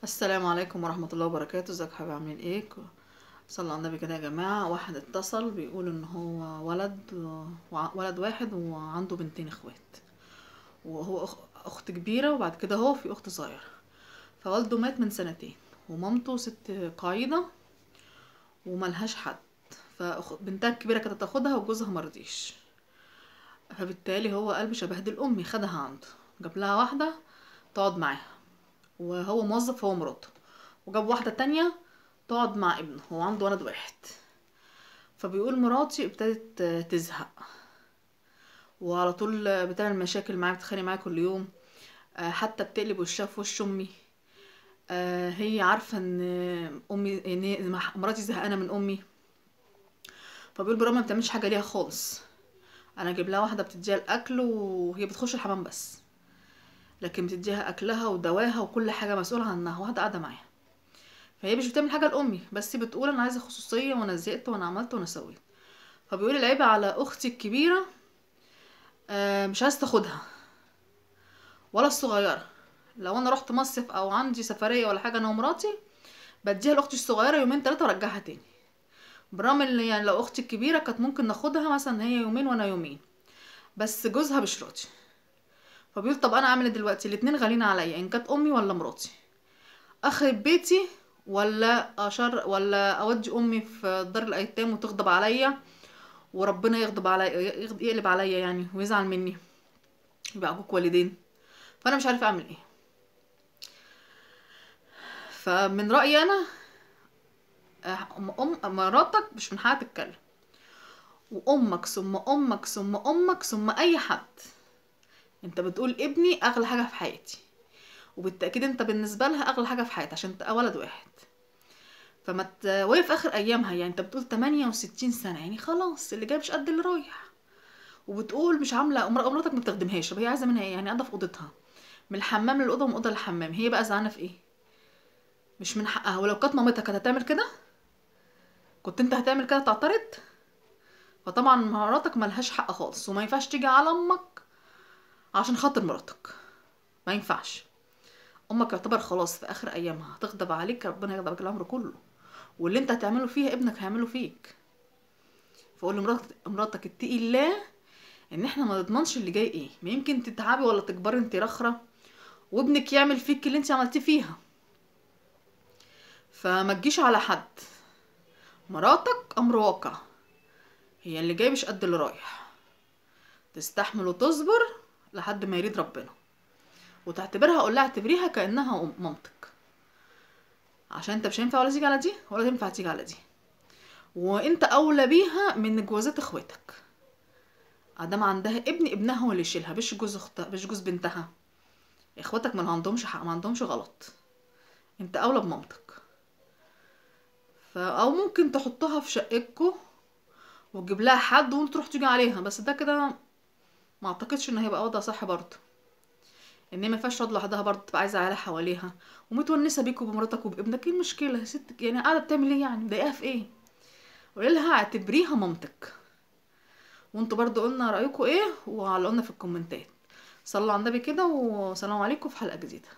السلام عليكم ورحمة الله وبركاته. ازيك يا حبايبي؟ عاملين ايه؟ صلوا على النبي كده يا جماعة. واحد اتصل بيقول ان هو ولد واحد وعنده بنتين اخوات، وهو اخت كبيرة وبعد كده هو في اخت صغيرة. فوالده مات من سنتين ومامته ست قاعدة وملهاش حد. فبنتها الكبيرة كانت تاخدها وجوزها مرضيش، فبالتالي هو قلب شبهدل امي خدها عنده، جاب لها واحدة تقعد معاها وهو موظف هو مراته، وجاب واحدة تانية تقعد مع ابنه، هو عنده ولد واحد. فبيقول مراتي ابتدت تزهق وعلى طول بتعمل مشاكل معايا، بتتخانق معايا كل يوم، حتى بتقلب وشها في وش امي. هي عارفه ان مراتي زهقانه من امي. فبيقول برغم ما بتعملش حاجه ليها خالص، انا اجيب لها واحده بتديها الاكل وهي بتخش الحمام بس، لكن بتديها اكلها ودواها وكل حاجه مسؤوله عنها، واحده قاعده معاها. فهي مش بتعمل حاجه لامي، بس بتقول انا عايزه خصوصيه وانا زهقت وانا عملت وانا سويت. فبيقول العيب على اختي الكبيره، مش عايز تاخدها ولا الصغيره. لو انا رحت مصيف او عندي سفريه ولا حاجه انا ومراتي، بديها لاختي الصغيره يومين ثلاثه وارجعها تاني. برغم ان يعني لو اختي الكبيره كانت ممكن ناخدها مثلا هي يومين وانا يومين، بس جوزها مش راضي. فبيقول طب انا اعمل ايه دلوقتي؟ الاتنين غاليين عليا، ان كانت امي ولا مراتي. اخرب بيتي ولا ولا اودي امي في دار الايتام وتغضب عليا وربنا يغضب عليا، يقلب عليا يعني ويزعل مني، يبقى عقوق والدين. فانا مش عارفه اعمل ايه. فمن رايي انا، مراتك مش من حقها تتكلم، وامك ثم امك ثم امك ثم اي حد. انت بتقول ابني اغلى حاجه في حياتي، وبالتاكيد انت بالنسبه لها اغلى حاجه في حياتي عشان انت ولد واحد. وهي في اخر ايامها، يعني انت بتقول 68 سنه، يعني خلاص اللي جاي مش قد اللي رايح. وبتقول مش عامله مراتك ما بتخدمهاش. طب هي عايزه منها ايه؟ يعني قاعده في اوضتها، من الحمام للاوضه ومن اوضه للحمام، هي بقى زعلانه في ايه؟ مش من حقها. ولو كانت مامتها كانت هتعمل كده؟ كنت انت هتعمل كده تعترض؟ فطبعا مراتك ملهاش حق خالص، وما ينفعش تيجي على امك عشان خاطر مراتك، ما ينفعش. امك يعتبر خلاص في اخر ايامها، هتغضب عليك ربنا يغضبك العمر كله، واللي انت هتعمله فيها ابنك هيعمله فيك. فقول لمراتك اتقي الله، ان احنا ما نضمنش اللي جاي ايه، ما يمكن تتعبي ولا تكبري انت رخره وابنك يعمل فيك اللي انت عملتيه فيها. فما تجيش على حد. مراتك امر واقع، هي اللي جاي مش قد اللي رايح، تستحمل وتصبر لحد ما يريد ربنا، وتعتبرها، اقول لها اعتبريها كانها مامتك، عشان انت مش هينفع ولا تيجي على دي ولا تنفع تيجي على دي. وانت اولى بيها من جوازات اخواتك. ادام عندها ابنها هو اللي يشيلها، مش جوز اختها، مش جوز بنتها. اخواتك ما عندهمش حق، ما عندهمش غلط، انت اولى بمامتك. او ممكن تحطها في شقتكو وتجيب لها حد وانت تروح تيجي عليها، بس ده كده ما اعتقدش ان هيبقى وضع صح برضه. ان هي ما ينفعش تقعد لوحدها برضه، تبقى عايزه عيالها حواليها ومتونسه بيك وبمراتك وبابنك. ايه المشكله يا ست؟ يعني قاعده بتعمل ايه؟ يعني مضايقاها في ايه؟ قولي لها اعتبريها مامتك. وانتوا برضو قلنا رأيكم ايه وعلقولنا في الكومنتات. صلوا على النبي كده، وسلام عليكم في حلقة جديدة.